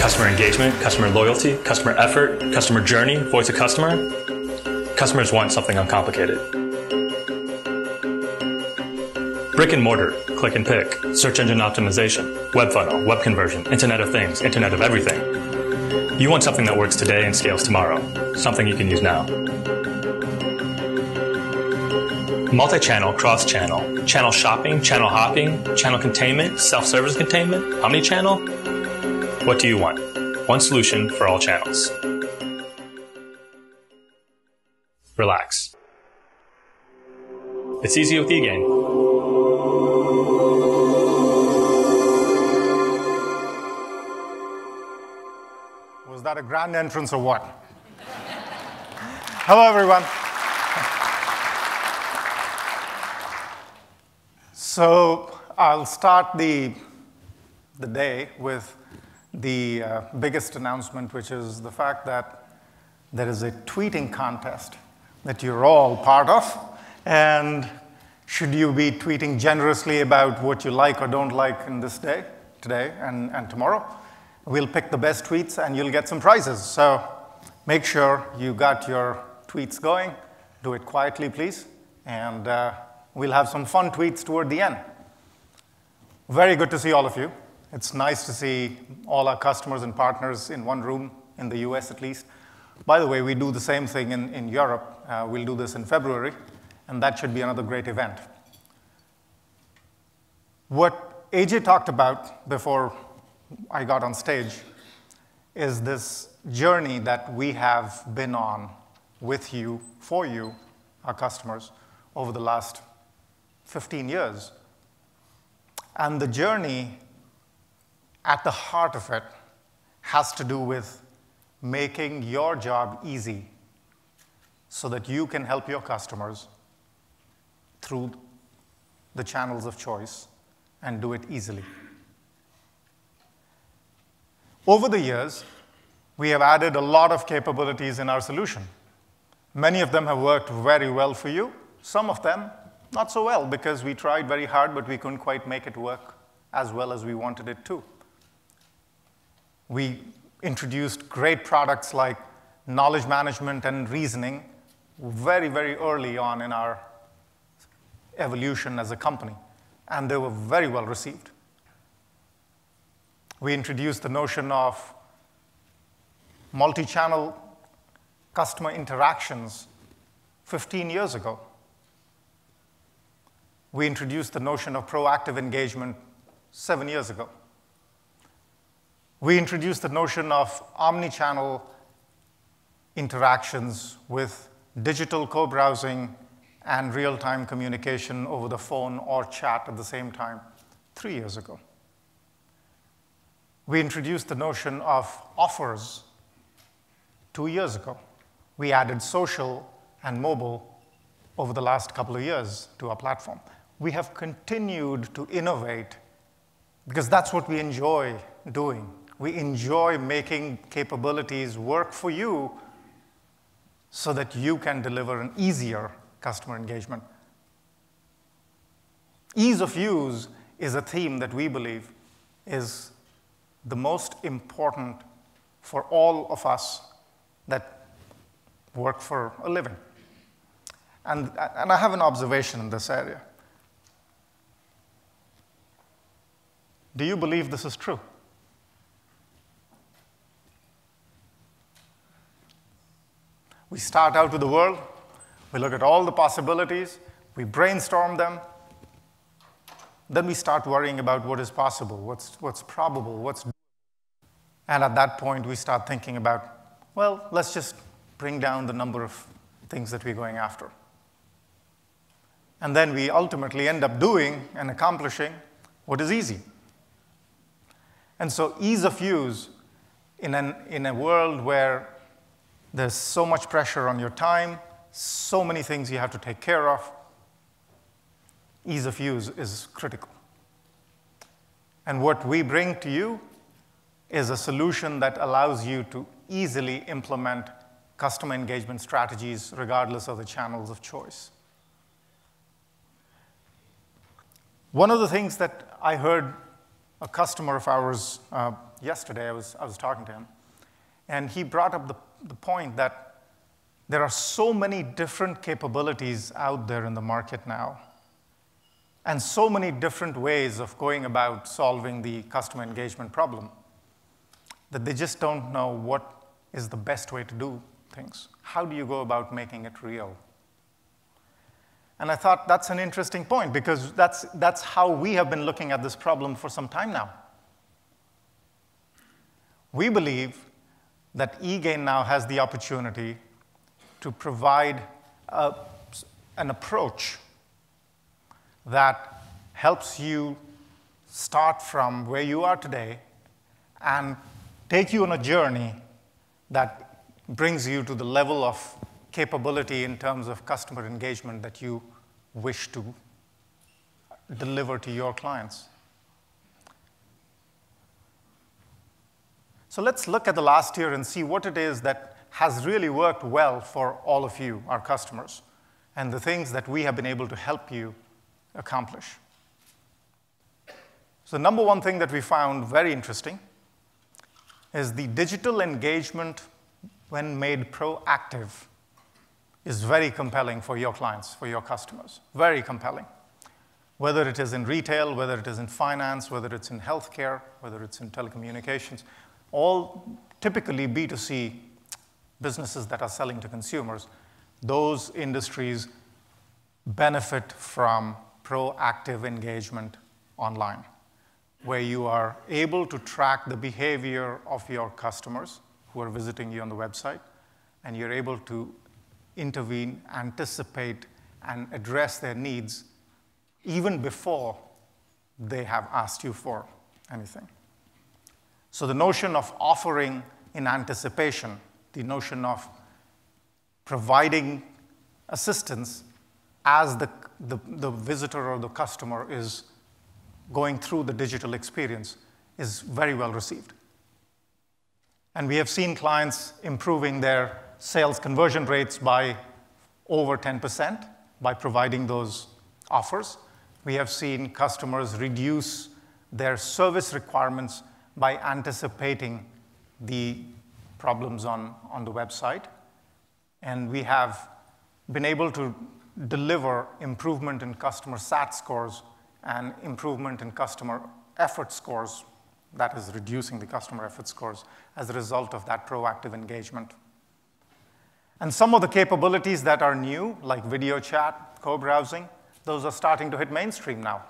Customer engagement, customer loyalty, customer effort, customer journey, voice of customer. Customers want something uncomplicated. Brick and mortar, click and pick, search engine optimization, web funnel, web conversion, Internet of Things, Internet of Everything. You want something that works today and scales tomorrow, something you can use now. Multi-channel, cross-channel, channel shopping, channel hopping, channel containment, self-service containment, omnichannel. What do you want? One solution for all channels. Relax. It's easy with eGain. Was that a grand entrance or what? Hello, everyone. So I'll start the day with the biggest announcement, which is the fact that there is a tweeting contest that you're all part of. And should you be tweeting generously about what you like or don't like in this day, today and tomorrow, we'll pick the best tweets and you'll get some prizes. So make sure you got your tweets going. Do it quietly, please. And we'll have some fun tweets toward the end. Very good to see all of you. It's nice to see all our customers and partners in one room, in the US at least. By the way, we do the same thing in Europe. We'll do this in February, and that should be another great event. What AJ talked about before I got on stage is this journey that we have been on with you, for you, our customers, over the last 15 years. And the journey, at the heart of it, has to do with making your job easy so that you can help your customers through the channels of choice and do it easily. Over the years, we have added a lot of capabilities in our solution. Many of them have worked very well for you. Some of them, not so well, because we tried very hard, but we couldn't quite make it work as well as we wanted it to. We introduced great products like knowledge management and reasoning very, very early on in our evolution as a company, and they were very well received. We introduced the notion of multi-channel customer interactions 15 years ago. We introduced the notion of proactive engagement 7 years ago. We introduced the notion of omnichannel interactions with digital co-browsing and real-time communication over the phone or chat at the same time 3 years ago. We introduced the notion of offers 2 years ago. We added social and mobile over the last couple of years to our platform. We have continued to innovate because that's what we enjoy doing. We enjoy making capabilities work for you so that you can deliver an easier customer engagement. Ease of use is a theme that we believe is the most important for all of us that work for a living. And I have an observation in this area. Do you believe this is true? We start out with the world, we look at all the possibilities, we brainstorm them, then we start worrying about what is possible, what's probable, what's doable. And at that point, we start thinking about, well, let's just bring down the number of things that we're going after. And then we ultimately end up doing and accomplishing what is easy. And so ease of use in a world where there's so much pressure on your time, so many things you have to take care of, ease of use is critical. And what we bring to you is a solution that allows you to easily implement customer engagement strategies regardless of the channels of choice. One of the things that I heard a customer of ours yesterday. I was talking to him, and he brought up the point that there are so many different capabilities out there in the market now, and so many different ways of going about solving the customer engagement problem that they just don't know what is the best way to do things. How do you go about making it real? And I thought that's an interesting point, because that's how we have been looking at this problem for some time now. We believe that eGain now has the opportunity to provide an approach that helps you start from where you are today and take you on a journey that brings you to the level of capability in terms of customer engagement that you wish to deliver to your clients. So let's look at the last year and see what it is that has really worked well for all of you, our customers, and the things that we have been able to help you accomplish. So the number one thing that we found very interesting is the digital engagement, when made proactive, is very compelling for your clients, for your customers. Very compelling. Whether it is in retail, whether it is in finance, whether it's in healthcare, whether it's in telecommunications, all typically B2C businesses that are selling to consumers, those industries benefit from proactive engagement online, where you are able to track the behavior of your customers who are visiting you on the website, and you're able to intervene, anticipate, and address their needs even before they have asked you for anything. So the notion of offering in anticipation, the notion of providing assistance as the visitor or the customer is going through the digital experience is very well received. And we have seen clients improving their sales conversion rates by over 10% by providing those offers. We have seen customers reduce their service requirements by anticipating the problems on the website. And we have been able to deliver improvement in customer SAT scores and improvement in customer effort scores, that is reducing the customer effort scores as a result of that proactive engagement. And some of the capabilities that are new, like video chat, co-browsing, those are starting to hit mainstream now.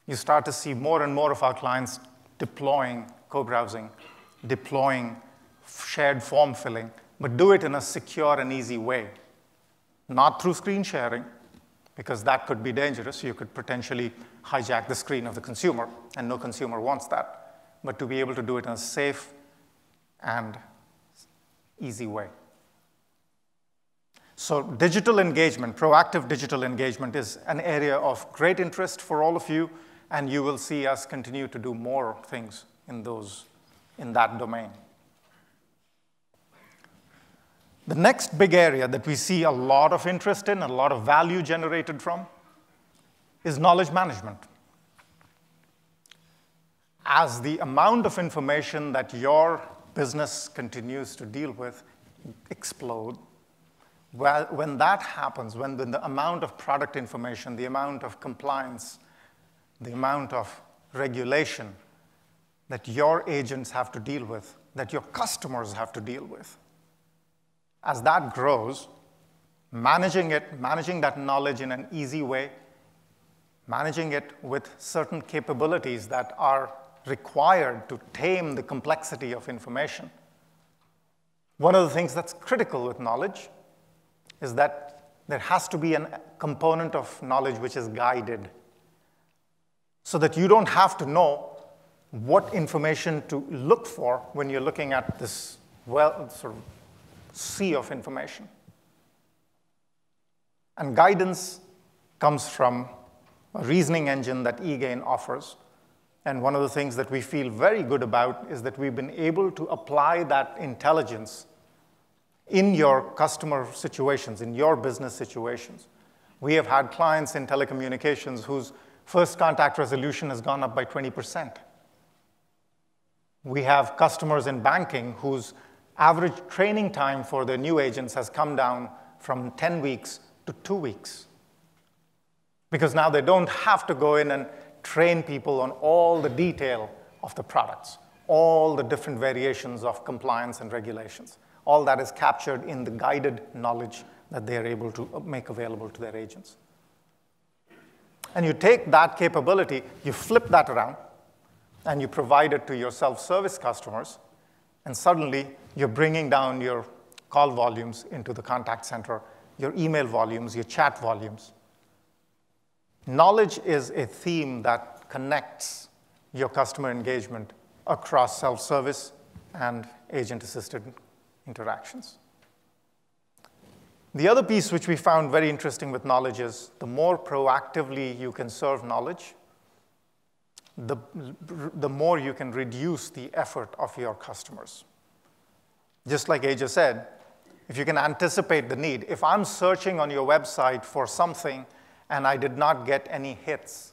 You start to see more and more of our clients deploying co-browsing, deploying shared form filling, but do it in a secure and easy way. Not through screen sharing, because that could be dangerous. You could potentially hijack the screen of the consumer, and no consumer wants that. But to be able to do it in a safe and easy way. So digital engagement, proactive digital engagement, is an area of great interest for all of you, and you will see us continue to do more things in that domain. The next big area that we see a lot of interest in, a lot of value generated from, is knowledge management. As the amount of information that your business continues to deal with explode, when that happens, when the amount of product information, the amount of compliance, the amount of regulation that your agents have to deal with, that your customers have to deal with, as that grows, managing that knowledge in an easy way, managing it with certain capabilities that are required to tame the complexity of information. One of the things that's critical with knowledge is that there has to be a component of knowledge which is guided, so that you don't have to know what information to look for when you're looking at this sort of sea of information. And guidance comes from a reasoning engine that eGain offers. And one of the things that we feel very good about is that we've been able to apply that intelligence in your customer situations, in your business situations. We have had clients in telecommunications whose first contact resolution has gone up by 20%. We have customers in banking whose average training time for their new agents has come down from 10 weeks to 2 weeks. Because now they don't have to go in and train people on all the detail of the products, all the different variations of compliance and regulations. All that is captured in the guided knowledge that they are able to make available to their agents. And you take that capability, you flip that around, and you provide it to your self-service customers, and suddenly you're bringing down your call volumes into the contact center, your email volumes, your chat volumes. Knowledge is a theme that connects your customer engagement across self-service and agent-assisted interactions. The other piece which we found very interesting with knowledge is the more proactively you can serve knowledge, the more you can reduce the effort of your customers. Just like Aja said, if you can anticipate the need, if I'm searching on your website for something and I did not get any hits,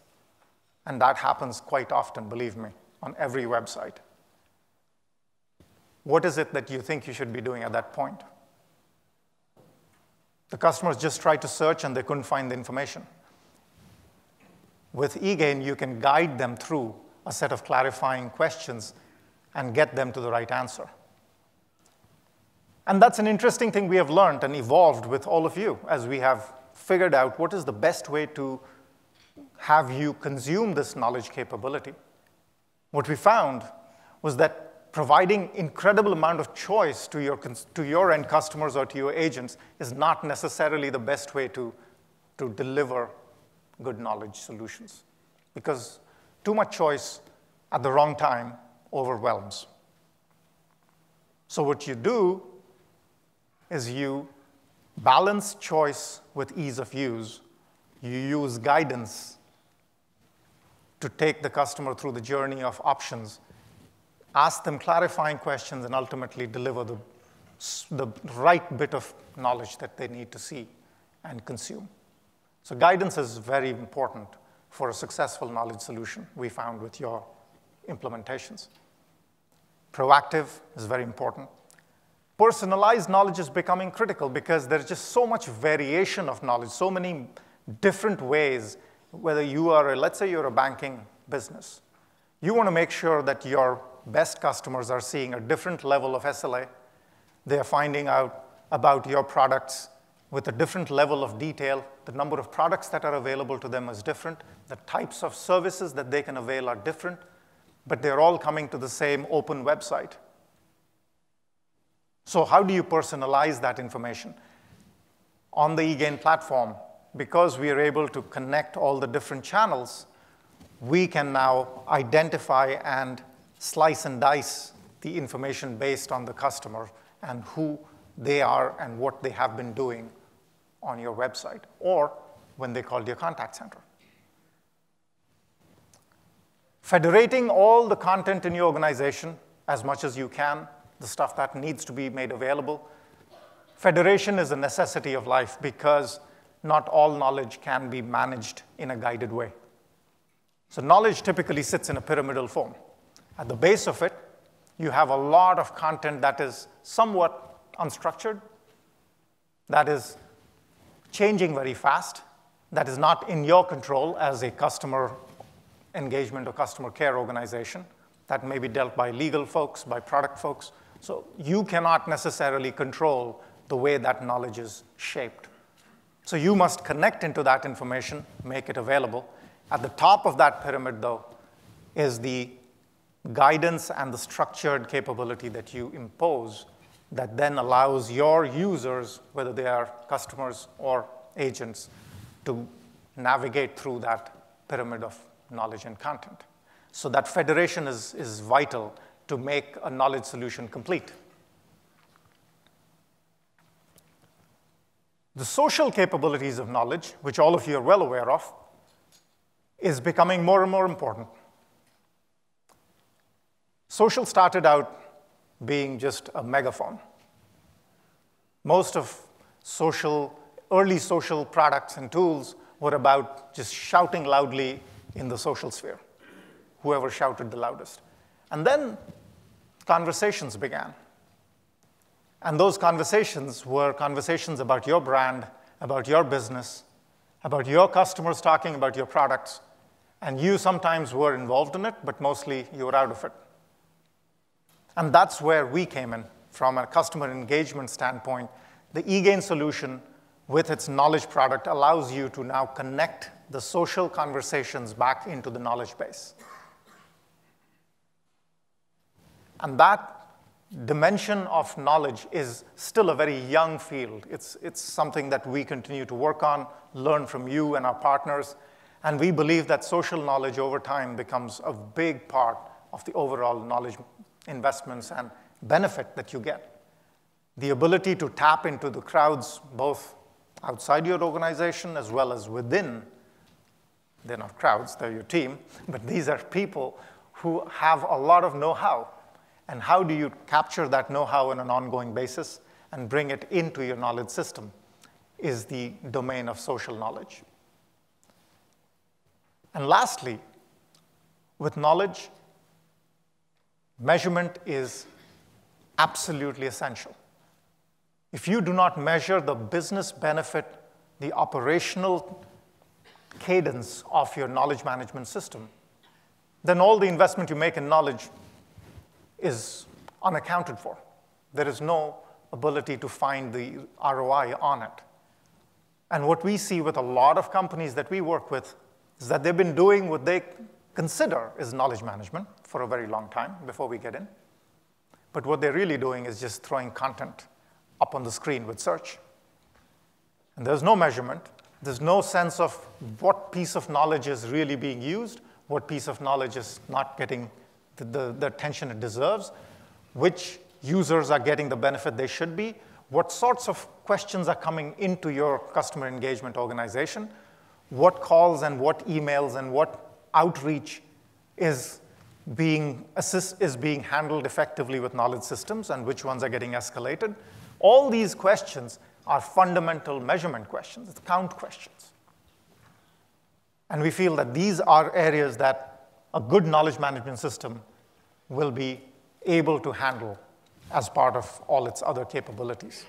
and that happens quite often, believe me, on every website, what is it that you think you should be doing at that point? The customers just tried to search and they couldn't find the information. With eGain, you can guide them through a set of clarifying questions and get them to the right answer. And that's an interesting thing we have learned and evolved with all of you as we have figured out what is the best way to have you consume this knowledge capability. What we found was that providing incredible amount of choice to your end customers or to your agents is not necessarily the best way to deliver good knowledge solutions, because too much choice at the wrong time overwhelms. So what you do is you balance choice with ease of use. You use guidance to take the customer through the journey of options, ask them clarifying questions, and ultimately deliver the right bit of knowledge that they need to see and consume. So guidance is very important for a successful knowledge solution, we found with your implementations. Proactive is very important. Personalized knowledge is becoming critical because there's just so much variation of knowledge, so many different ways, whether you are, let's say you're a banking business. You want to make sure that your best customers are seeing a different level of SLA. They are finding out about your products with a different level of detail. The number of products that are available to them is different. The types of services that they can avail are different, but they're all coming to the same open website. So how do you personalize that information? On the eGain platform, because we are able to connect all the different channels, we can now identify and slice and dice the information based on the customer and who they are and what they have been doing on your website, or when they called your contact center. Federating all the content in your organization as much as you can, the stuff that needs to be made available. Federation is a necessity of life because not all knowledge can be managed in a guided way. So knowledge typically sits in a pyramidal form. At the base of it, you have a lot of content that is somewhat unstructured, that is changing very fast, that is not in your control as a customer engagement or customer care organization. That may be dealt by legal folks, by product folks. So you cannot necessarily control the way that knowledge is shaped. So you must connect into that information, make it available. At the top of that pyramid, though, is the guidance and the structured capability that you impose that then allows your users, whether they are customers or agents, to navigate through that pyramid of knowledge and content. So that federation is vital to make a knowledge solution complete. The social capabilities of knowledge, which all of you are well aware of, is becoming more and more important. Social started out being just a megaphone. Most of early social products and tools were about just shouting loudly in the social sphere, whoever shouted the loudest. And then conversations began. And those conversations were conversations about your brand, about your business, about your customers talking about your products. And you sometimes were involved in it, but mostly you were out of it. And that's where we came in from a customer engagement standpoint. The eGain solution with its knowledge product allows you to now connect the social conversations back into the knowledge base. And that dimension of knowledge is still a very young field. It's something that we continue to work on, learn from you and our partners. And we believe that social knowledge over time becomes a big part of the overall knowledge investments and benefit that you get. The ability to tap into the crowds, both outside your organization as well as within. They're not crowds, they're your team, but these are people who have a lot of know-how. And how do you capture that know-how on an ongoing basis and bring it into your knowledge system is the domain of social knowledge. And lastly, with knowledge, measurement is absolutely essential. If you do not measure the business benefit, the operational cadence of your knowledge management system, then all the investment you make in knowledge is unaccounted for. There is no ability to find the ROI on it. And what we see with a lot of companies that we work with is that they've been doing what they consider is knowledge management for a very long time before we get in. But what they're really doing is just throwing content up on the screen with search. And there's no measurement. There's no sense of what piece of knowledge is really being used, what piece of knowledge is not getting the attention it deserves, which users are getting the benefit they should be, what sorts of questions are coming into your customer engagement organization, what calls and what emails and what outreach is being handled effectively with knowledge systems and which ones are getting escalated. All these questions are fundamental measurement questions, it's count questions. And we feel that these are areas that a good knowledge management system will be able to handle as part of all its other capabilities.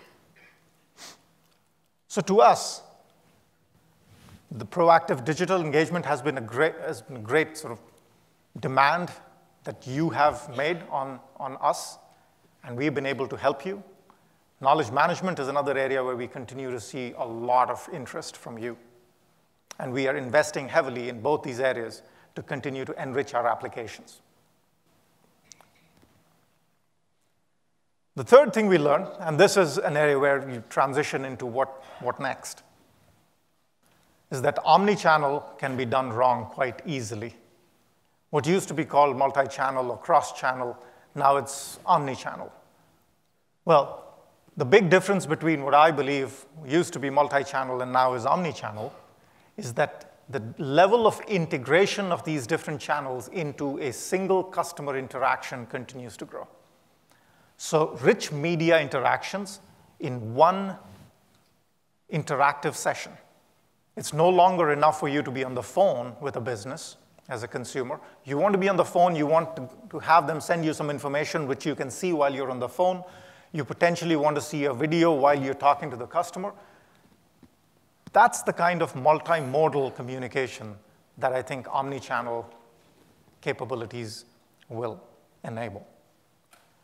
So to us, the proactive digital engagement has been a great sort of demand that you have made on us, and we've been able to help you. Knowledge management is another area where we continue to see a lot of interest from you. And we are investing heavily in both these areas to continue to enrich our applications. The third thing we learned, and this is an area where you transition into what next, is that omnichannel can be done wrong quite easily. What used to be called multi-channel or cross-channel, now it's omnichannel. Well, the big difference between what I believe used to be multi-channel and now is omnichannel is that the level of integration of these different channels into a single customer interaction continues to grow. So rich media interactions in one interactive session. It's no longer enough for you to be on the phone with a business as a consumer. You want to be on the phone, you want to have them send you some information which you can see while you're on the phone. You potentially want to see a video while you're talking to the customer. That's the kind of multimodal communication that I think omnichannel capabilities will enable.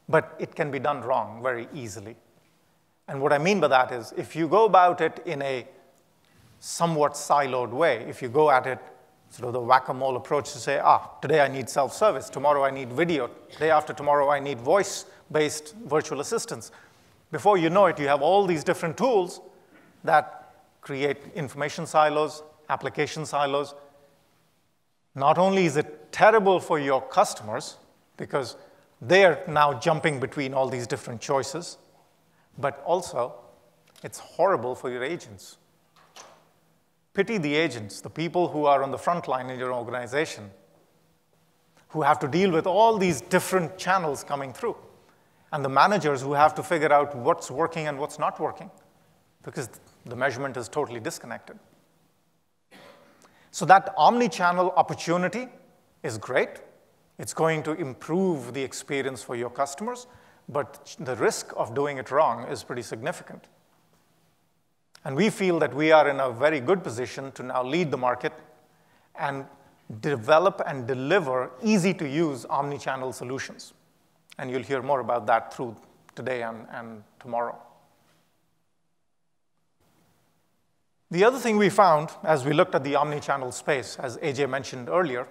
But it can be done wrong very easily. And what I mean by that is if you go about it in a somewhat siloed way, if you go at it sort of the whack-a-mole approach to say, today I need self-service, tomorrow I need video, day after tomorrow I need voice-based virtual assistants. Before you know it, you have all these different tools that create information silos, application silos. Not only is it terrible for your customers, because they are now jumping between all these different choices, but also it's horrible for your agents. Pity the agents, the people who are on the front line in your organization, who have to deal with all these different channels coming through, and the managers who have to figure out what's working and what's not working, because the measurement is totally disconnected. So that omni-channel opportunity is great. It's going to improve the experience for your customers, but the risk of doing it wrong is pretty significant. And we feel that we are in a very good position to now lead the market and develop and deliver easy-to-use omnichannel solutions. And you'll hear more about that through today and tomorrow. The other thing we found as we looked at the omnichannel space, as AJ mentioned earlier,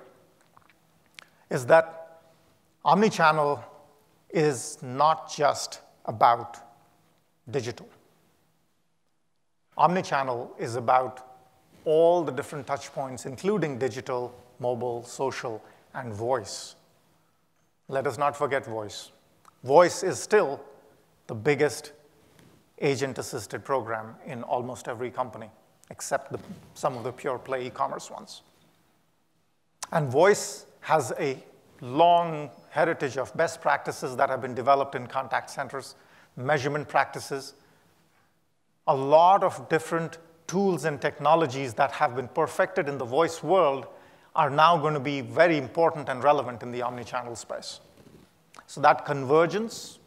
is that omnichannel is not just about digital. Omnichannel is about all the different touch points, including digital, mobile, social, and voice. Let us not forget voice. Voice is still the biggest agent-assisted program in almost every company, except some of the pure play e-commerce ones. And voice has a long heritage of best practices that have been developed in contact centers, measurement practices, a lot of different tools and technologies that have been perfected in the voice world are now going to be very important and relevant in the omnichannel space. So that convergence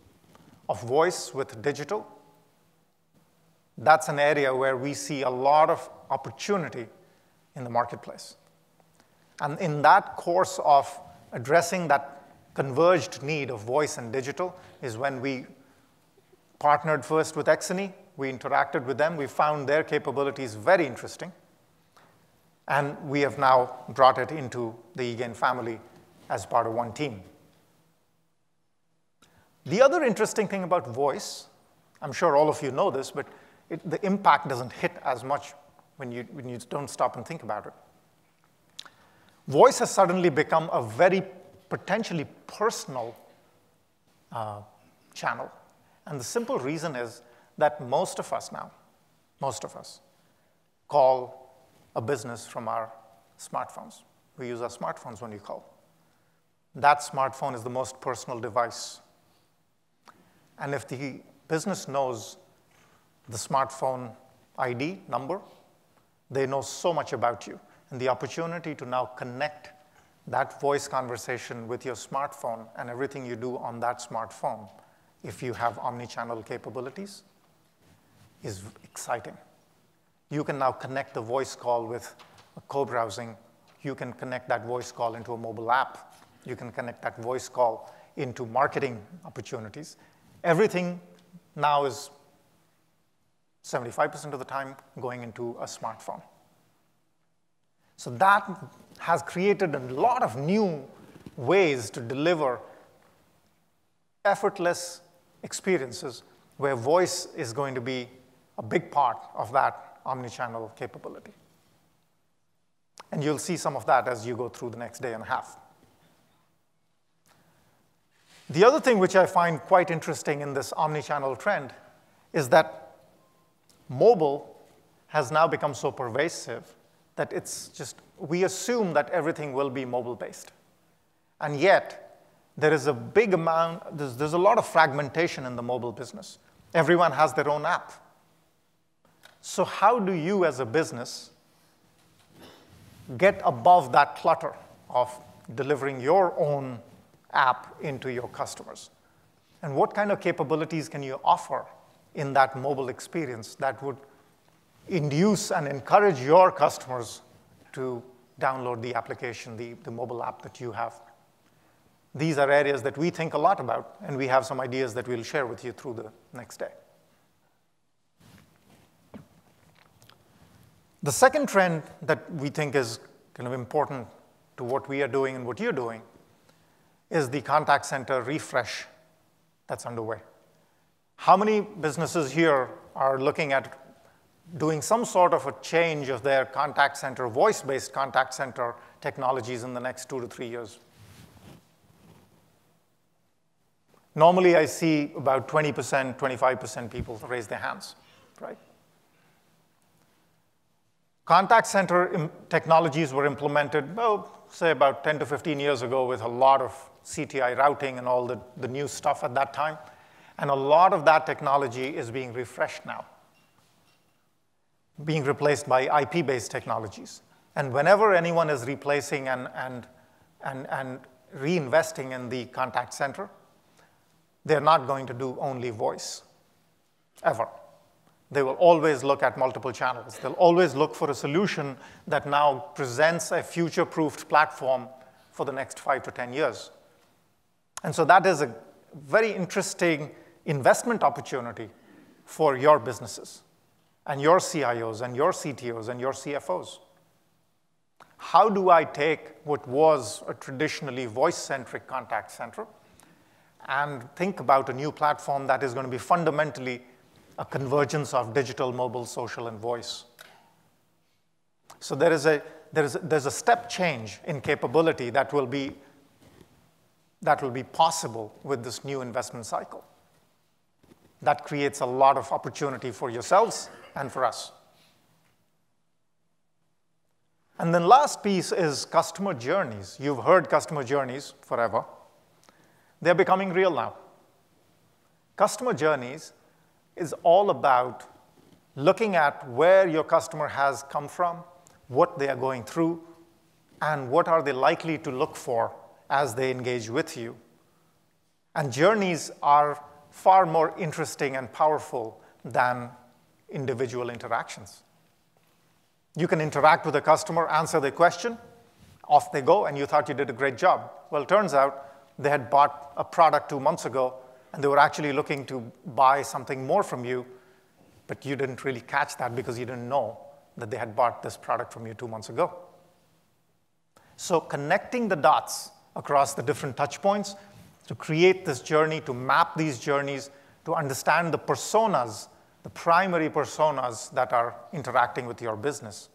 of voice with digital, that's an area where we see a lot of opportunity in the marketplace. And in that course of addressing that converged need of voice and digital is when we partnered first with Exony. We interacted with them. We found their capabilities very interesting. And we have now brought it into the eGain family as part of one team. The other interesting thing about voice, I'm sure all of you know this, but the impact doesn't hit as much when you don't stop and think about it. Voice has suddenly become a very potentially personal channel. And the simple reason is that most of us, call a business from our smartphones. We use our smartphones when you call. That smartphone is the most personal device. And if the business knows the smartphone ID number, they know so much about you. And the opportunity to now connect that voice conversation with your smartphone and everything you do on that smartphone, if you have omnichannel capabilities, is exciting. You can now connect the voice call with a co-browsing. You can connect that voice call into a mobile app. You can connect that voice call into marketing opportunities. Everything now is 75% of the time going into a smartphone. So that has created a lot of new ways to deliver effortless experiences where voice is going to be a big part of that omnichannel capability. And you'll see some of that as you go through the next day and a half. The other thing which I find quite interesting in this omnichannel trend is that mobile has now become so pervasive that it's just, we assume that everything will be mobile-based. And yet, there is a big amount, there's a lot of fragmentation in the mobile business. Everyone has their own app. So how do you as a business get above that clutter of delivering your own app into your customers? And what kind of capabilities can you offer in that mobile experience that would induce and encourage your customers to download the application, the mobile app that you have? These are areas that we think a lot about, and we have some ideas that we'll share with you through the next day. The second trend that we think is kind of important to what we are doing and what you're doing is the contact center refresh that's underway. How many businesses here are looking at doing some sort of a change of their contact center, voice-based contact center technologies in the next 2 to 3 years? Normally, I see about 20%, 25% people raise their hands, right? Contact center technologies were implemented, well, say about 10 to 15 years ago with a lot of CTI routing and all the new stuff at that time. And a lot of that technology is being refreshed now, being replaced by IP-based technologies. And whenever anyone is replacing and reinvesting in the contact center, they're not going to do only voice, ever. They will always look at multiple channels. They'll always look for a solution that now presents a future-proofed platform for the next 5 to 10 years. And so that is a very interesting investment opportunity for your businesses and your CIOs and your CTOs and your CFOs. How do I take what was a traditionally voice-centric contact center and think about a new platform that is going to be fundamentally a convergence of digital, mobile, social, and voice? So there's a step change in capability that will be possible with this new investment cycle. That creates a lot of opportunity for yourselves and for us. And then last piece is customer journeys. You've heard customer journeys forever. They're becoming real now. Customer journeys is all about looking at where your customer has come from, what they are going through, and what are they likely to look for as they engage with you. And journeys are far more interesting and powerful than individual interactions. You can interact with a customer, answer their question, off they go, and you thought you did a great job. Well, it turns out they had bought a product 2 months ago, and they were actually looking to buy something more from you, but you didn't really catch that because you didn't know that they had bought this product from you 2 months ago. So connecting the dots across the different touch points to create this journey, to map these journeys, to understand the personas, the primary personas that are interacting with your business.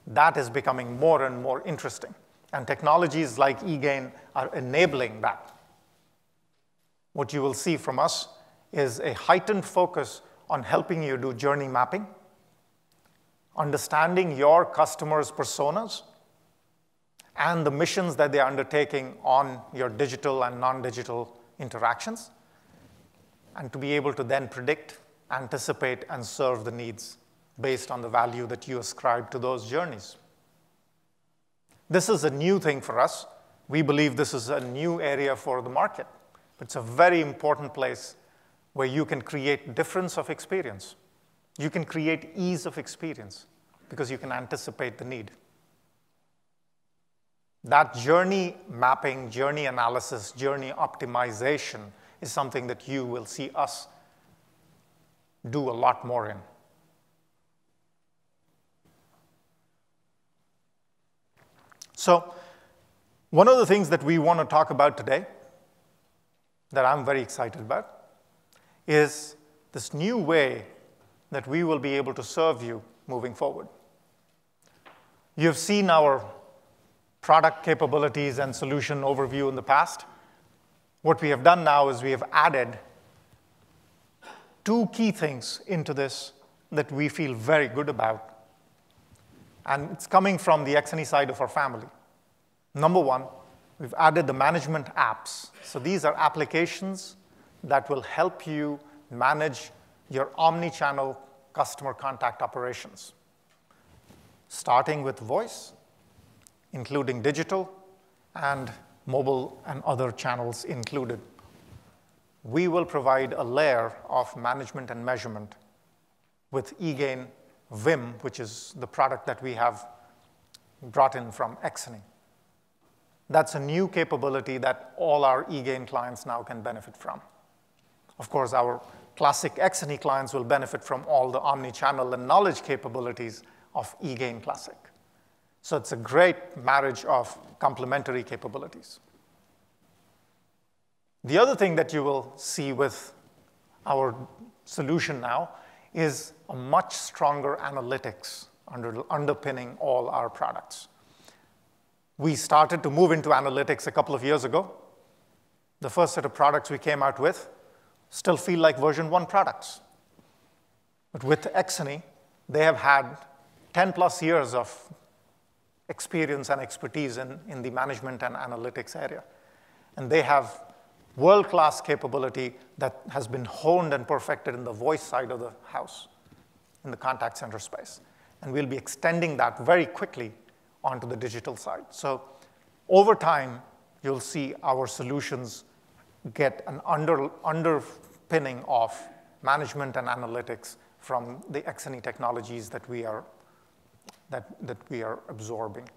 That is becoming more and more interesting. And technologies like eGain are enabling that. What you will see from us is a heightened focus on helping you do journey mapping, understanding your customers' personas, and the missions that they're undertaking on your digital and non-digital interactions, and to be able to then predict, anticipate, and serve the needs based on the value that you ascribe to those journeys. This is a new thing for us. We believe this is a new area for the market. It's a very important place where you can create difference of experience. You can create ease of experience because you can anticipate the need. That journey mapping, journey analysis, journey optimization is something that you will see us do a lot more in. So one of the things that we want to talk about today that I'm very excited about is this new way that we will be able to serve you moving forward. You've seen our product capabilities and solution overview in the past. What we have done now is we have added 2 key things into this that we feel very good about. And it's coming from the Exony side of our family. Number 1, we've added the management apps. So these are applications that will help you manage your omnichannel customer contact operations, starting with voice, including digital and mobile and other channels included. We will provide a layer of management and measurement with eGain Vim, which is the product that we have brought in from Exony. That's a new capability that all our eGain clients now can benefit from. Of course, our classic Exony clients will benefit from all the omnichannel and knowledge capabilities of eGain Classic. So it's a great marriage of complementary capabilities. The other thing that you will see with our solution now is a much stronger analytics underpinning all our products. We started to move into analytics a couple of years ago. The first set of products we came out with still feel like version 1 products. But with Exony, they have had 10+ years of experience and expertise in the management and analytics area. And they have world-class capability that has been honed and perfected in the voice side of the house, in the contact center space. And we'll be extending that very quickly onto the digital side. So over time, you'll see our solutions get an underpinning of management and analytics from the X&E technologies that we are absorbing.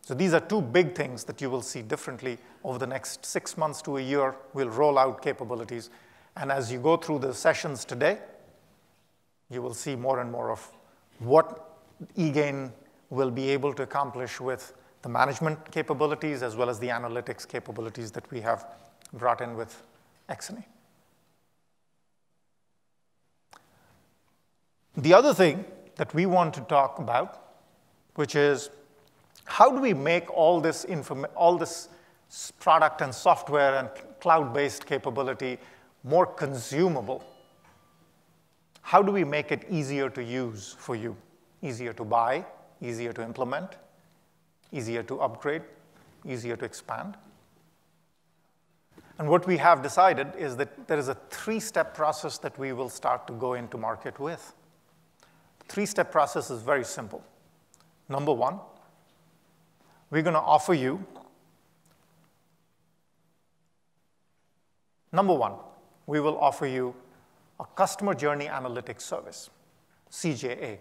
So these are two big things that you will see differently over the next 6 months to a year. We'll roll out capabilities. And as you go through the sessions today, you will see more and more of what eGain will be able to accomplish with the management capabilities as well as the analytics capabilities that we have brought in with X&E. The other thing that we want to talk about, which is how do we make all this product and software and cloud-based capability more consumable? How do we make it easier to use for you? Easier to buy, easier to implement, easier to upgrade, easier to expand? And what we have decided is that there is a 3-step process that we will start to go into market with. The 3-step process is very simple. Number 1, we're going to offer you, we will offer you a Customer Journey Analytics service, CJA.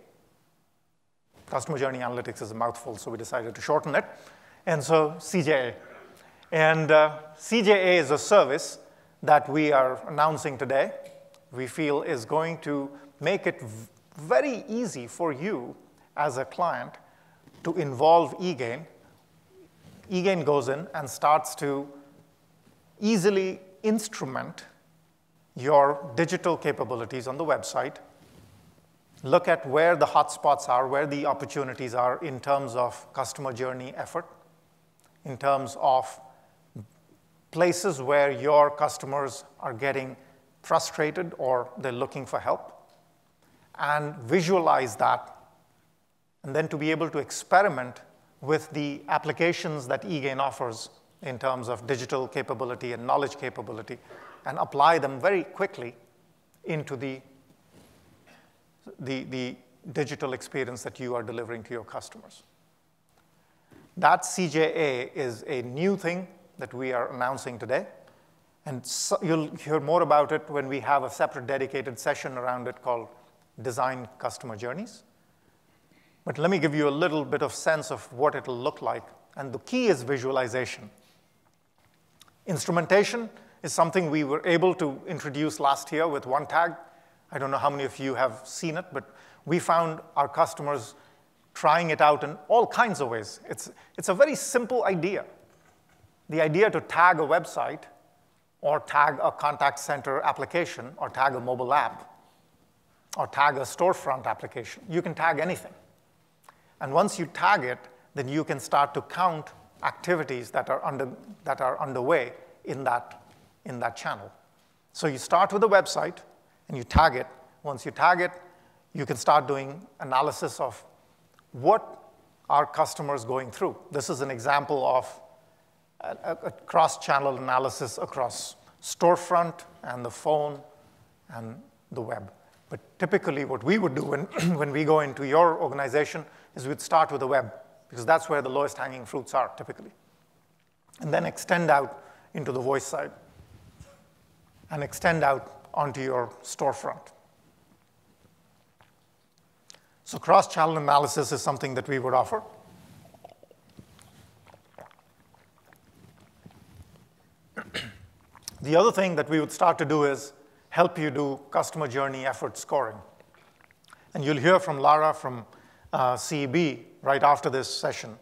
Customer Journey Analytics is a mouthful, so we decided to shorten it. And so CJA. And CJA is a service that we are announcing today. We feel is going to make it very easy for you as a client to involve eGain. eGain goes in and starts to easily instrument your digital capabilities on the website, look at where the hotspots are, where the opportunities are in terms of customer journey effort, in terms of places where your customers are getting frustrated or they're looking for help, and visualize that, and then to be able to experiment with the applications that eGain offers in terms of digital capability and knowledge capability, and apply them very quickly into the digital experience that you are delivering to your customers. That CJA is a new thing that we are announcing today. And so you'll hear more about it when we have a separate dedicated session around it called Design Customer Journeys. But let me give you a little bit of sense of what it'll look like. And the key is visualization. Instrumentation is something we were able to introduce last year with OneTag. I don't know how many of you have seen it, but we found our customers trying it out in all kinds of ways. It's a very simple idea. The idea to tag a website or tag a contact center application or tag a mobile app or tag a storefront application. You can tag anything. And once you tag it, then you can start to count activities that are underway in that channel. So you start with a website and you tag it. Once you tag it, you can start doing analysis of what are customers going through. This is an example of a cross-channel analysis across storefront and the phone and the web. But typically what we would do when we go into your organization is we'd start with the web, because that's where the lowest hanging fruits are typically. And then extend out into the voice side and extend out onto your storefront. So cross-channel analysis is something that we would offer. The other thing that we would start to do is help you do customer journey effort scoring. And you'll hear from Lara from CEB right after this session,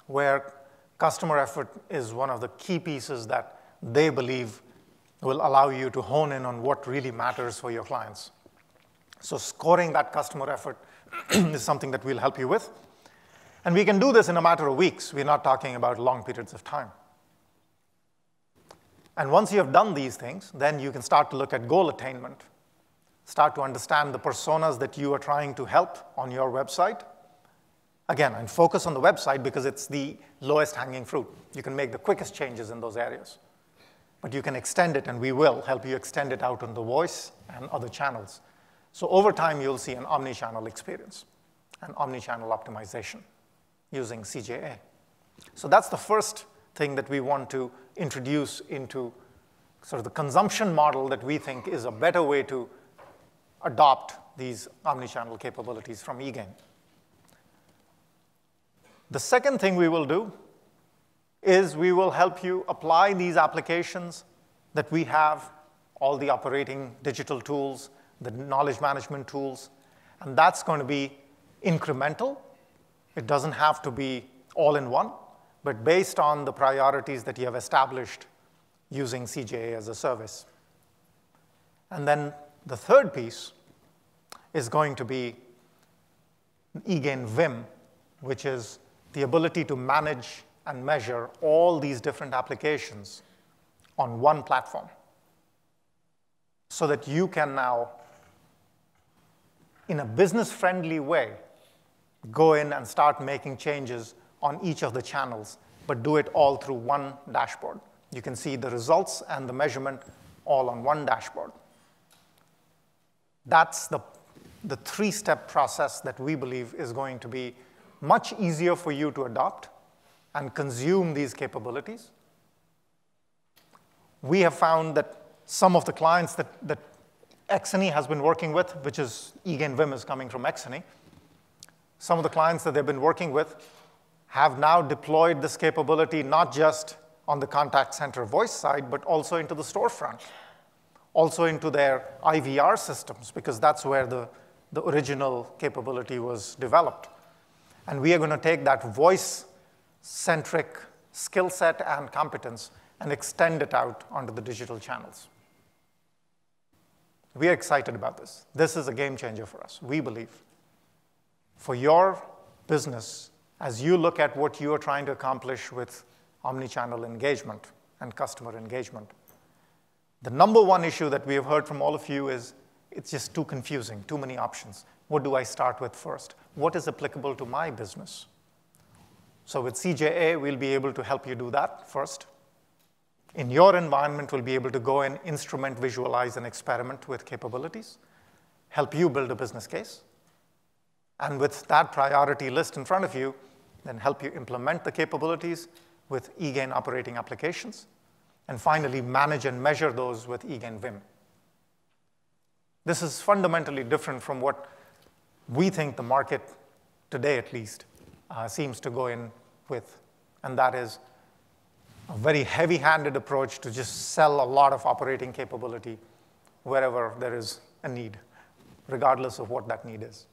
where customer effort is one of the key pieces that they believe will allow you to hone in on what really matters for your clients. So scoring that customer effort is something that we'll help you with. And we can do this in a matter of weeks. We're not talking about long periods of time. And once you have done these things, then you can start to look at goal attainment, start to understand the personas that you are trying to help on your website. Again, and focus on the website because it's the lowest hanging fruit. You can make the quickest changes in those areas. But you can extend it, and we will help you extend it out on the voice and other channels. So over time, you'll see an omnichannel experience, an omnichannel optimization using CJA. So that's the first thing that we want to introduce into sort of the consumption model that we think is a better way to adopt these omnichannel capabilities from eGain. The second thing we will do is we will help you apply these applications that we have, all the operating digital tools, the knowledge management tools, and that's going to be incremental. It doesn't have to be all in one, but based on the priorities that you have established using CJA as a service. And then the third piece is going to be eGain Vim, which is the ability to manage and measure all these different applications on one platform so that you can now, in a business-friendly way, go in and start making changes on each of the channels, but do it all through one dashboard. You can see the results and the measurement all on one dashboard. That's the three-step process that we believe is going to be much easier for you to adopt and consume these capabilities. We have found that some of the clients that Exony has been working with, which is eGain Vim is coming from Exony, some of the clients that they've been working with have now deployed this capability not just on the contact center voice side, but also into the storefront, also into their IVR systems, because that's where the original capability was developed. And we are going to take that voice-centric skill set and competence and extend it out onto the digital channels. We are excited about this. This is a game changer for us, we believe. For your business, as you look at what you are trying to accomplish with omnichannel engagement and customer engagement, the number one issue that we have heard from all of you is it's just too confusing, too many options. What do I start with first? What is applicable to my business? So with CJA, we'll be able to help you do that first. In your environment, we'll be able to go and instrument, visualize, and experiment with capabilities, help you build a business case. And with that priority list in front of you, then help you implement the capabilities with eGain operating applications, and finally manage and measure those with eGain Vim. This is fundamentally different from what we think the market, today at least, seems to go in with, and that is a very heavy-handed approach to just sell a lot of operating capability wherever there is a need, regardless of what that need is.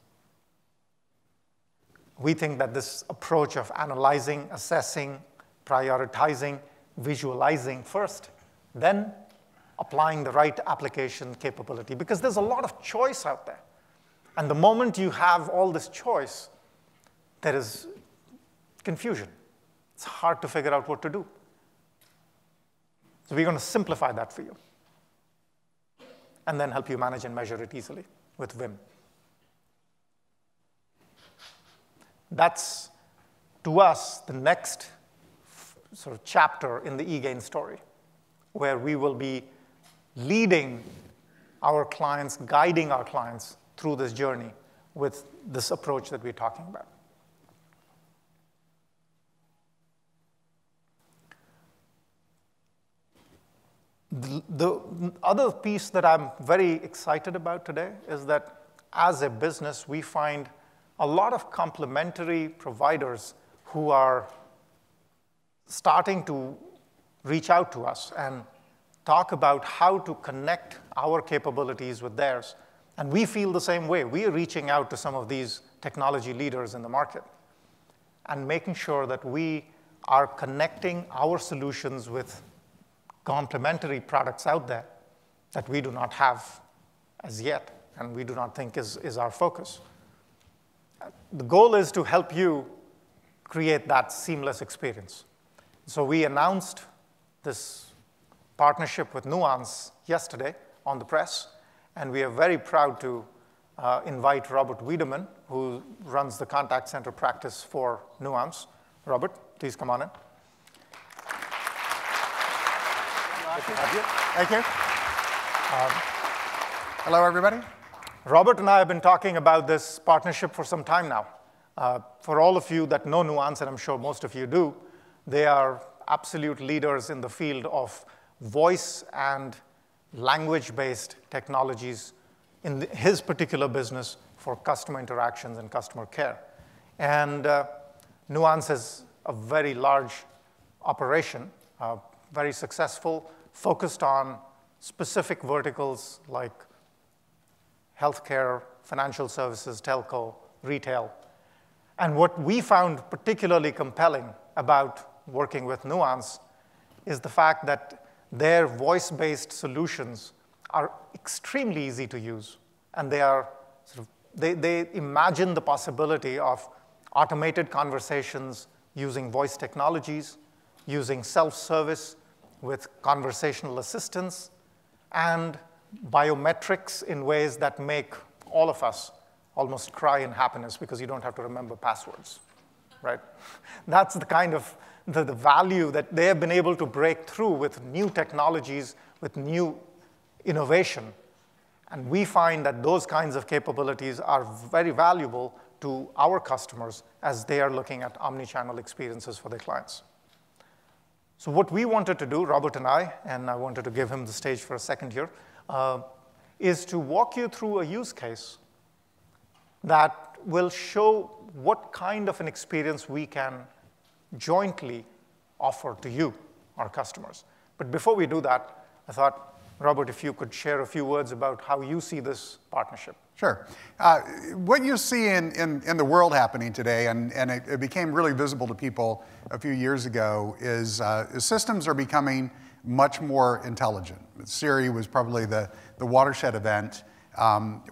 We think that this approach of analyzing, assessing, prioritizing, visualizing first, then applying the right application capability, because there's a lot of choice out there. And the moment you have all this choice, there is confusion. It's hard to figure out what to do. So we're going to simplify that for you and then help you manage and measure it easily with Vim. That's, to us, the next sort of chapter in the eGain story, where we will be leading our clients, guiding our clients through this journey with this approach that we're talking about. The other piece that I'm very excited about today is that as a business, we find a lot of complementary providers who are starting to reach out to us and talk about how to connect our capabilities with theirs. And we feel the same way. We are reaching out to some of these technology leaders in the market and making sure that we are connecting our solutions with complementary products out there that we do not have as yet, and we do not think is our focus. The goal is to help you create that seamless experience. So we announced this partnership with Nuance yesterday on the press, and we are very proud to invite Robert Wiedemann, who runs the contact center practice for Nuance. Robert, please come on in. Thank you. Hello, everybody. Robert and I have been talking about this partnership for some time now. For all of you that know Nuance, and I'm sure most of you do, They are absolute leaders in the field of voice and language-based technologies in his particular business for customer interactions and customer care. And Nuance is a very large operation, very successful, focused on specific verticals like healthcare, financial services, telco, retail. And what we found particularly compelling about working with Nuance is the fact that their voice-based solutions are extremely easy to use. And they are they imagine the possibility of automated conversations using voice technologies, using self-service with conversational assistance, and biometrics in ways that make all of us almost cry in happiness because you don't have to remember passwords, right? That's the kind of the value that they have been able to break through with new technologies, with new innovation. And we find that those kinds of capabilities are very valuable to our customers as they are looking at omnichannel experiences for their clients. So what we wanted to do, Robert and I wanted to give him the stage for a second here, is to walk you through a use case that will show what kind of an experience we can jointly offer to you, our customers. But before we do that, I thought, Robert, if you could share a few words about how you see this partnership. Sure. What you see in the world happening today, and it became really visible to people a few years ago, is systems are becoming much more intelligent. Siri was probably the watershed event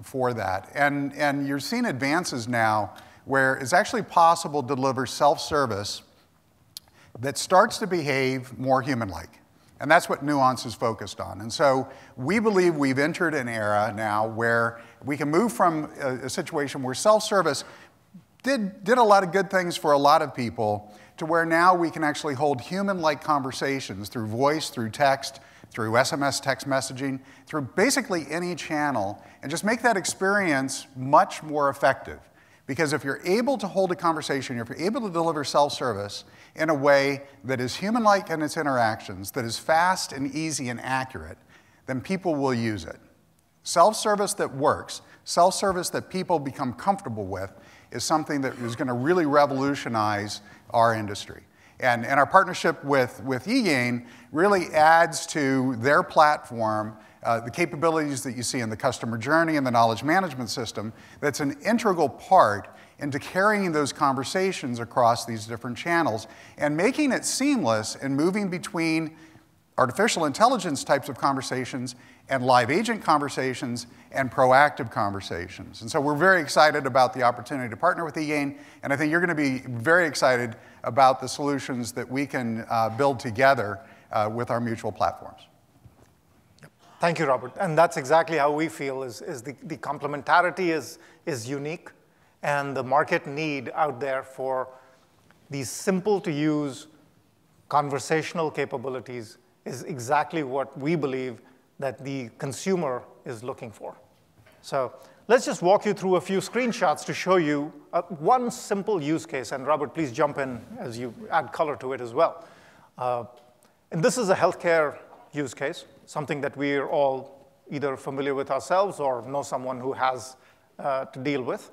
for that. And you're seeing advances now where it's actually possible to deliver self-service that starts to behave more human-like. And that's what Nuance is focused on. And so we believe we've entered an era now where we can move from a situation where self-service did a lot of good things for a lot of people to where now we can actually hold human-like conversations through voice, through text, through SMS text messaging, through basically any channel, and just make that experience much more effective. Because if you're able to hold a conversation, if you're able to deliver self-service in a way that is human-like in its interactions, that is fast and easy and accurate, then people will use it. Self-service that works, self-service that people become comfortable with, is something that is going to really revolutionize our industry. And our partnership with eGain really adds to their platform the capabilities that you see in the customer journey and the knowledge management system that's an integral part into carrying those conversations across these different channels and making it seamless and moving between artificial intelligence types of conversations and live agent conversations and proactive conversations. And so we're very excited about the opportunity to partner with eGain, and I think you're going to be very excited about the solutions that we can build together with our mutual platforms. Thank you, Robert. And that's exactly how we feel is the complementarity is unique, and the market need out there for these simple-to-use conversational capabilities is exactly what we believe that the consumer is looking for. So let's just walk you through a few screenshots to show you one simple use case. And Robert, please jump in as you add color to it as well. And this is a healthcare use case, something that we're all either familiar with ourselves or know someone who has to deal with.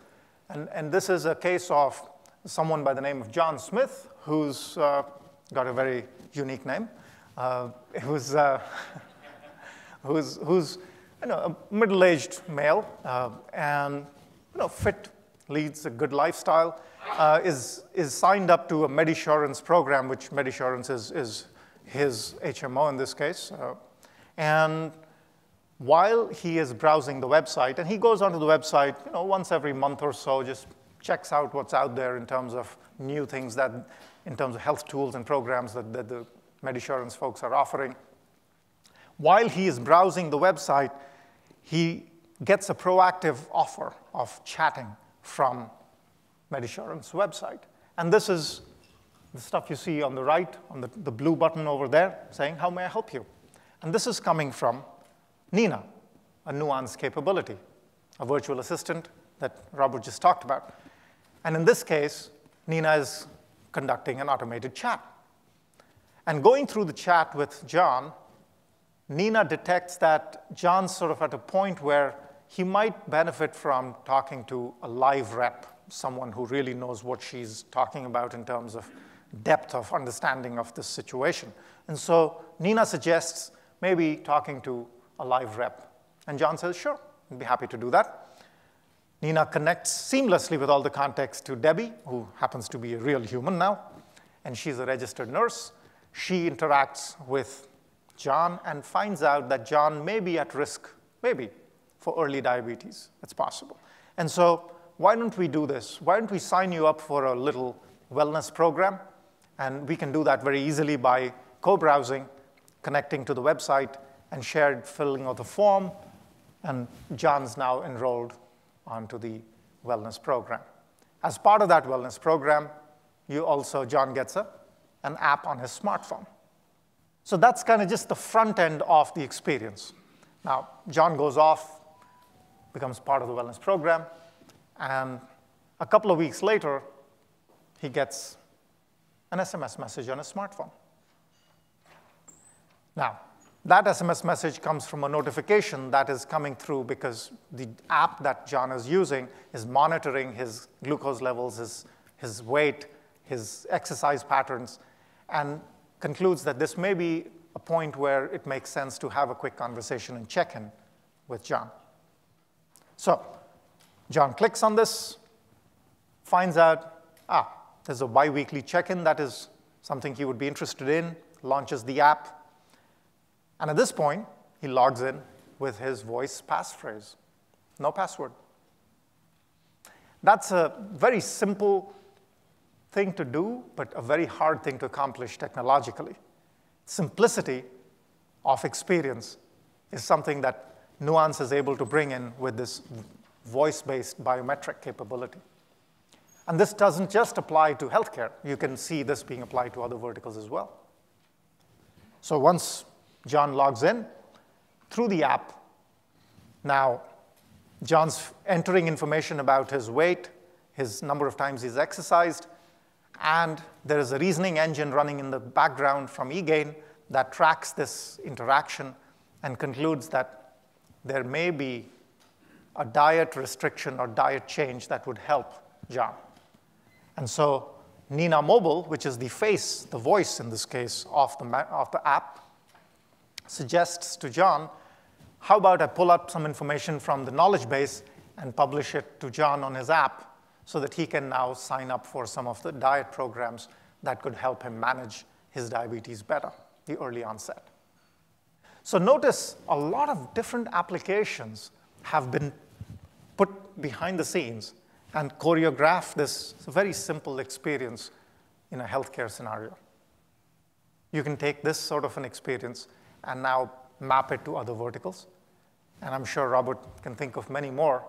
And this is a case of someone by the name of John Smith, who's got a very unique name. Who's a middle-aged male and fit, leads a good lifestyle, is signed up to a Medisurance program, which Medisurance is his HMO in this case. And while he is browsing the website, and he goes onto the website once every month or so, just checks out what's out there in terms of new things in terms of health tools and programs that the Medisurance folks are offering. While he is browsing the website, he gets a proactive offer of chatting from Medisurance website. And this is the stuff you see on the right, on the blue button over there, saying, "How may I help you?" And this is coming from Nina, a Nuance capability, a virtual assistant that Robert just talked about. And in this case, Nina is conducting an automated chat. And going through the chat with John, Nina detects that John's sort of at a point where he might benefit from talking to a live rep, someone who really knows what she's talking about in terms of depth of understanding of this situation. And so Nina suggests maybe talking to a live rep. And John says, sure, I'd be happy to do that. Nina connects seamlessly with all the context to Debbie, who happens to be a real human now, and she's a registered nurse. She interacts with John and finds out that John may be at risk, maybe, for early diabetes. It's possible. And so why don't we do this? Why don't we sign you up for a little wellness program? And we can do that very easily by co-browsing, connecting to the website, and shared filling of the form. And John's now enrolled onto the wellness program. As part of that wellness program, John gets an app on his smartphone. So that's kind of just the front end of the experience. Now, John goes off, becomes part of the wellness program, and a couple of weeks later, he gets an SMS message on his smartphone. Now, that SMS message comes from a notification that is coming through because the app that John is using is monitoring his glucose levels, his weight, his exercise patterns, and concludes that this may be a point where it makes sense to have a quick conversation and check-in with John. So John clicks on this, finds out, there's a biweekly check-in that is something he would be interested in, launches the app, and at this point, he logs in with his voice passphrase, no password. That's a very simple thing to do, but a very hard thing to accomplish technologically. Simplicity of experience is something that Nuance is able to bring in with this voice-based biometric capability. And this doesn't just apply to healthcare. You can see this being applied to other verticals as well. So once John logs in through the app, now John's entering information about his weight, his number of times he's exercised, and there is a reasoning engine running in the background from eGain that tracks this interaction and concludes that there may be a diet restriction or diet change that would help John. And so Nina Mobile, which is the face, the voice in this case, of the app, suggests to John, how about I pull up some information from the knowledge base and publish it to John on his app so that he can now sign up for some of the diet programs that could help him manage his diabetes better, the early onset. So notice a lot of different applications have been put behind the scenes and choreograph this very simple experience in a healthcare scenario. You can take this sort of an experience and now map it to other verticals. And I'm sure Robert can think of many more.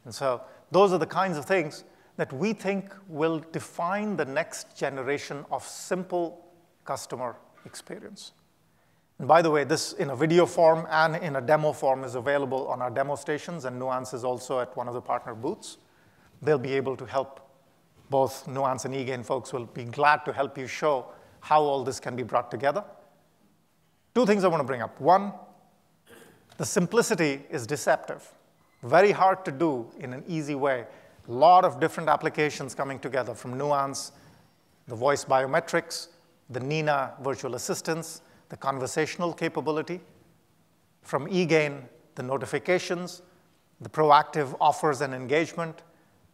And so those are the kinds of things that we think will define the next generation of simple customer experience. And by the way, this in a video form and in a demo form is available on our demo stations, and Nuance is also at one of the partner booths. They'll be able to help. Both Nuance and eGain folks will be glad to help you show how all this can be brought together. Two things I want to bring up. One, the simplicity is deceptive. Very hard to do in an easy way. A lot of different applications coming together from Nuance, the voice biometrics, the Nina virtual assistants, the conversational capability. From eGain, the notifications, the proactive offers and engagement,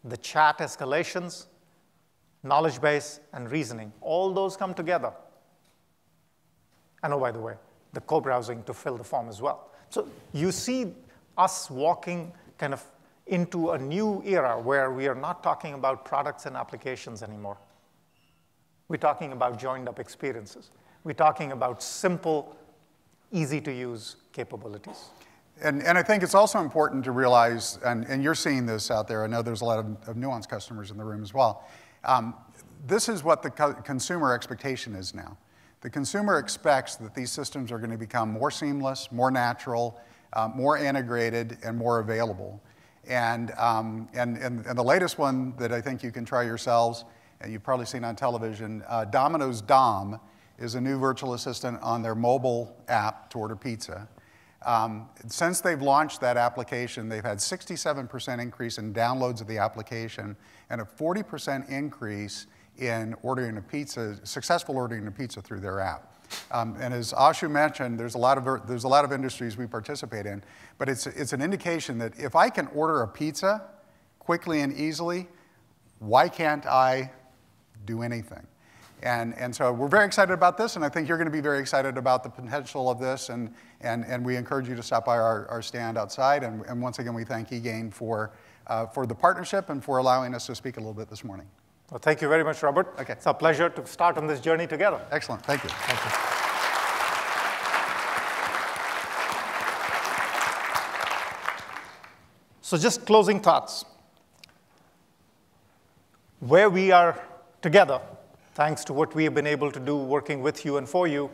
the chat escalations, knowledge base, and reasoning. All those come together. And oh, by the way, the co-browsing to fill the form as well. So you see us walking kind of into a new era where we are not talking about products and applications anymore. We're talking about joined-up experiences. We're talking about simple, easy-to-use capabilities. And I think it's also important to realize, and you're seeing this out there, I know there's a lot of Nuance customers in the room as well. This is what the consumer expectation is now. The consumer expects that these systems are going to become more seamless, more natural, more integrated, and more available. And the latest one that I think you can try yourselves, and you've probably seen on television, Domino's Dom is a new virtual assistant on their mobile app to order pizza. Since they've launched that application, they've had 67% increase in downloads of the application and a 40% increase in ordering a pizza, successful ordering a pizza through their app. And as Ashu mentioned, there's a lot of industries we participate in, but it's an indication that if I can order a pizza quickly and easily, why can't I do anything? And so we're very excited about this, and I think you're going to be very excited about the potential of this, and we encourage you to stop by our stand outside. And once again, we thank eGain for the partnership and for allowing us to speak a little bit this morning. Well, thank you very much, Robert. Okay. It's a pleasure to start on this journey together. Excellent. Thank you. Thank you. So just closing thoughts. Where we are together, thanks to what we have been able to do working with you and for you,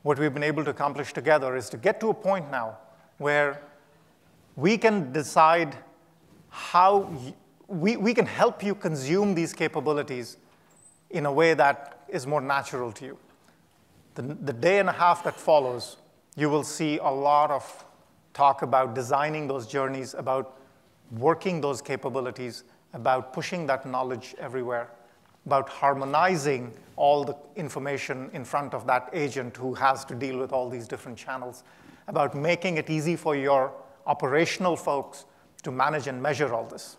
what we've been able to accomplish together is to get to a point now where we can decide how we can help you consume these capabilities in a way that is more natural to you. The day and a half that follows, you will see a lot of talk about designing those journeys, about working those capabilities, about pushing that knowledge everywhere, about harmonizing all the information in front of that agent who has to deal with all these different channels, about making it easy for your operational folks to manage and measure all this.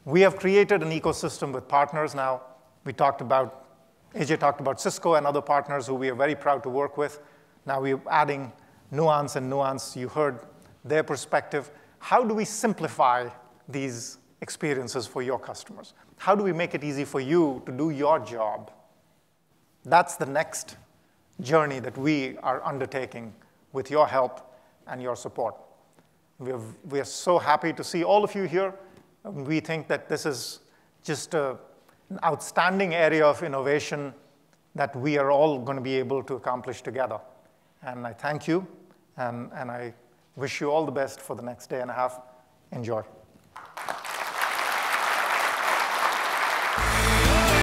We have created an ecosystem with partners now. AJ talked about Cisco and other partners who we are very proud to work with. Now we're adding Nuance, and Nuance, you heard their perspective. How do we simplify these experiences for your customers? How do we make it easy for you to do your job? That's the next journey that we are undertaking with your help and your support. We are so happy to see all of you here. We think that this is just an outstanding area of innovation that we are all going to be able to accomplish together. And I thank you, and I wish you all the best for the next day and a half. Enjoy.